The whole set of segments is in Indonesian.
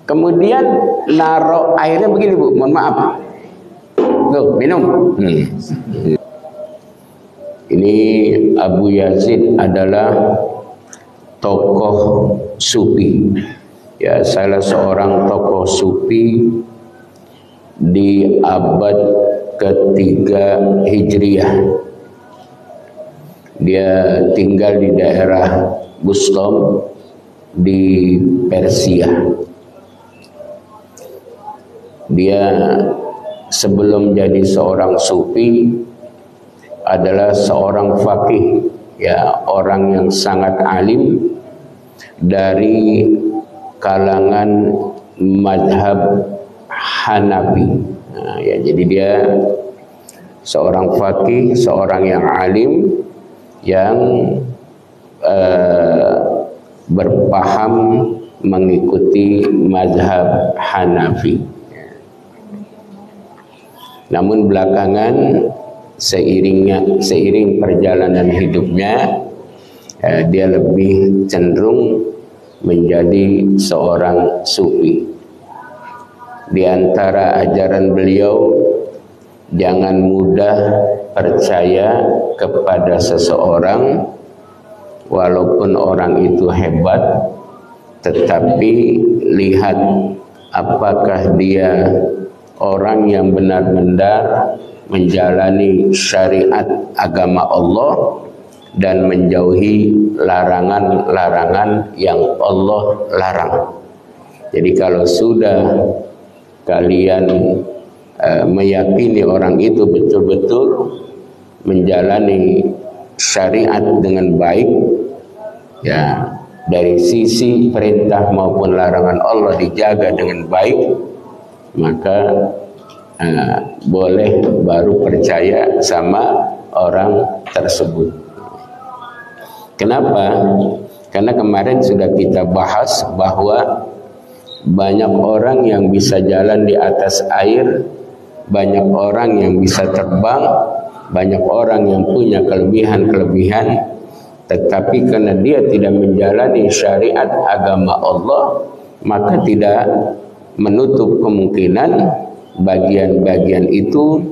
Kemudian naruh airnya begini Bu, mohon maaf. Tuh, minum. Ini Abu Yazid adalah tokoh sufi. Ya, salah seorang tokoh sufi di abad ketiga Hijriah. Dia tinggal di daerah Bustam di Persia. Dia sebelum jadi seorang sufi adalah seorang faqih, ya, orang yang sangat alim dari kalangan mazhab Hanafi. Nah, ya, jadi dia seorang faqih, seorang yang alim yang berpaham mengikuti mazhab Hanafi. Namun belakangan seiring perjalanan hidupnya, dia lebih cenderung menjadi seorang sufi. Di antara ajaran beliau, jangan mudah percaya kepada seseorang walaupun orang itu hebat, tetapi lihat apakah dia orang yang benar-benar menjalani syariat agama Allah dan menjauhi larangan-larangan yang Allah larang. Jadi kalau sudah kalian meyakini orang itu betul-betul menjalani syariat dengan baik, ya, dari sisi perintah maupun larangan Allah dijaga dengan baik, maka boleh baru percaya sama orang tersebut. Kenapa? Karena kemarin sudah kita bahas bahwa banyak orang yang bisa jalan di atas air, banyak orang yang bisa terbang, banyak orang yang punya kelebihan-kelebihan, tetapi karena dia tidak menjalani syariat agama Allah, maka tidak menutup kemungkinan bagian-bagian itu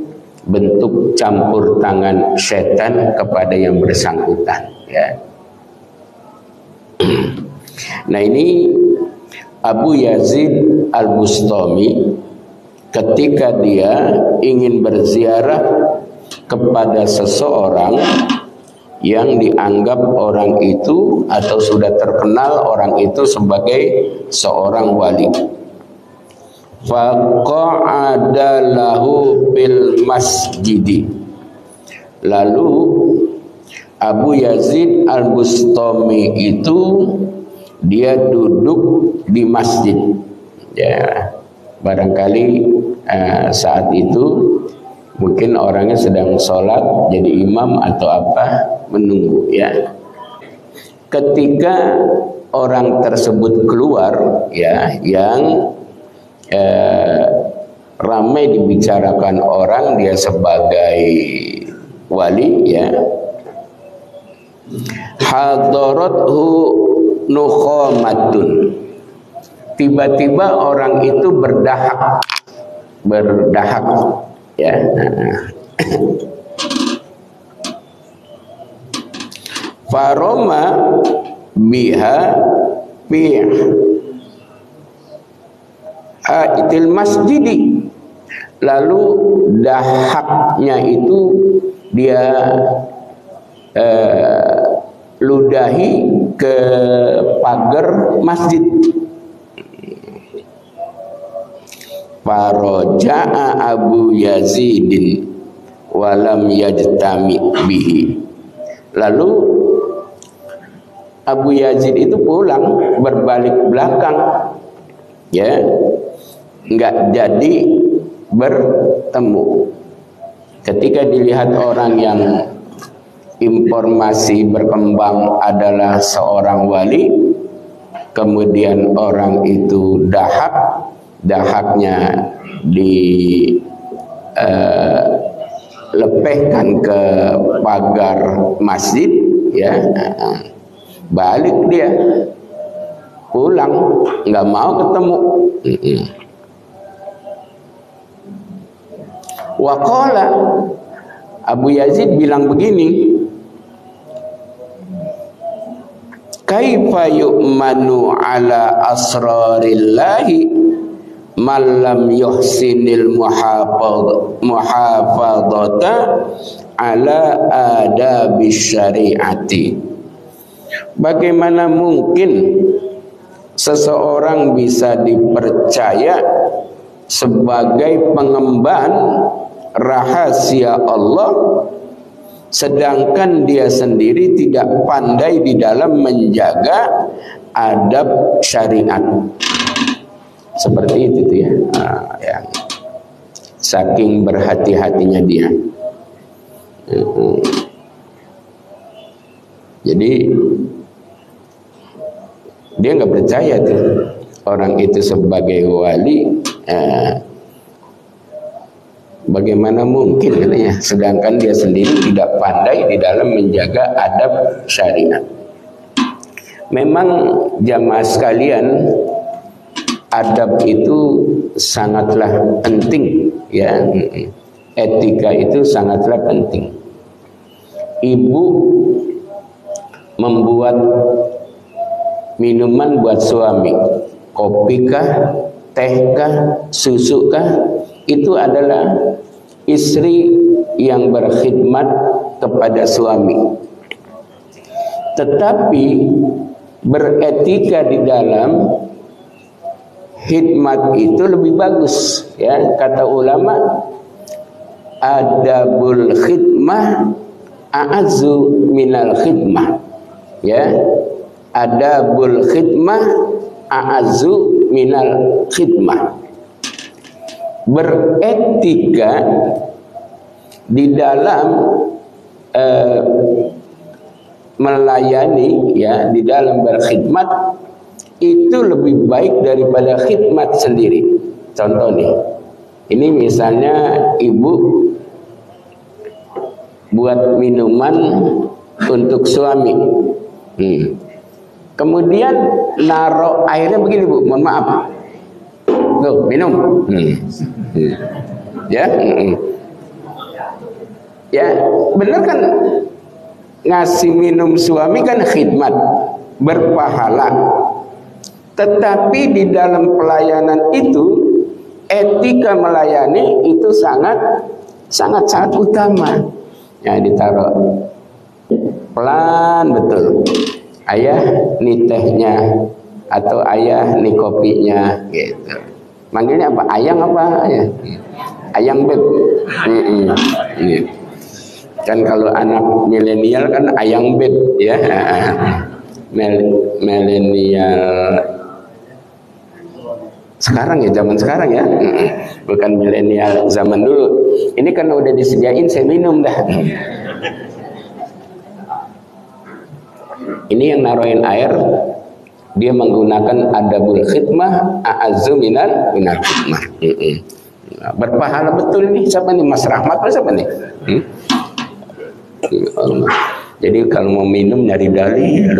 bentuk campur tangan setan kepada yang bersangkutan, ya. Nah, ini Abu Yazid Al-Bustami ketika dia ingin berziarah kepada seseorang yang dianggap orang itu atau sudah terkenal orang itu sebagai seorang wali, faqa'ada lahu bil masjidi. Lalu Abu Yazid Al-Bustami itu dia duduk di masjid, ya. Barangkali saat itu mungkin orangnya sedang sholat jadi imam atau apa, menunggu, ya. Ketika orang tersebut keluar, ya, yang ramai dibicarakan orang dia sebagai wali, ya, hadarathu nukhamatun. Tiba-tiba orang itu berdahak, ya. Faroma biha itil masjidi. Lalu dahaknya itu dia ludahi ke pagar masjid. Faroja'a Abu Yazidin walam yajtami bihi. Lalu Abu Yazid itu pulang, berbalik belakang, ya, nggak jadi bertemu. Ketika dilihat orang yang informasi berkembang adalah seorang wali, kemudian orang itu dahaknya dilepehkan ke pagar masjid, ya, balik dia pulang, nggak mau ketemu. Waqala, Abu Yazid bilang begini, kaifa yu'manu ala asrarillahi man lam yuhsinil muhafadhata ala adabis syariati. Bagaimana mungkin seseorang bisa dipercaya sebagai pengemban rahasia Allah sedangkan dia sendiri tidak pandai di dalam menjaga adab syariat. Seperti itu tuh ya, yang saking berhati-hatinya dia. Jadi dia nggak percaya tuh orang itu sebagai wali. Bagaimana mungkin katanya, sedangkan dia sendiri tidak pandai di dalam menjaga adab syariat. Memang jamaah sekalian, adab itu sangatlah penting ya. Etika itu sangatlah penting. Ibu membuat minuman buat suami, kopi kah, teh kah, susu kah, itu adalah istri yang berkhidmat kepada suami. Tetapi beretika di dalam khidmat itu lebih bagus ya. Kata ulama, adabul khidmah a'azzu minal khidmah ya. Adabul khidmah a'azzu minal khidmah. Beretika di dalam melayani ya, di dalam berkhidmat itu lebih baik daripada khidmat sendiri. Contoh nih, ini misalnya ibu buat minuman untuk suami, kemudian naruh airnya begini bu, mohon maaf, tuh minum, ya, ya bener kan, ngasih minum suami kan khidmat, berpahala. Tetapi di dalam pelayanan itu, etika melayani itu sangat utama. Ya, ditaruh pelan betul. Ayah nih tehnya, atau ayah nih kopinya, gitu. Manggilnya apa? Ayang apa? Ya. Ayang beb. Kan kalau anak milenial kan ayang beb, ya. Milenial sekarang ya, zaman sekarang ya, bukan milenial zaman dulu. Ini kan udah disediain, saya minum dah. Ini yang naruhin air, dia menggunakan adabul khidmah a'azzu minal khidmah. Berpahala betul nih. Siapa nih, Mas Rahmat? Siapa nih? Jadi kalau mau minum nyari dalil.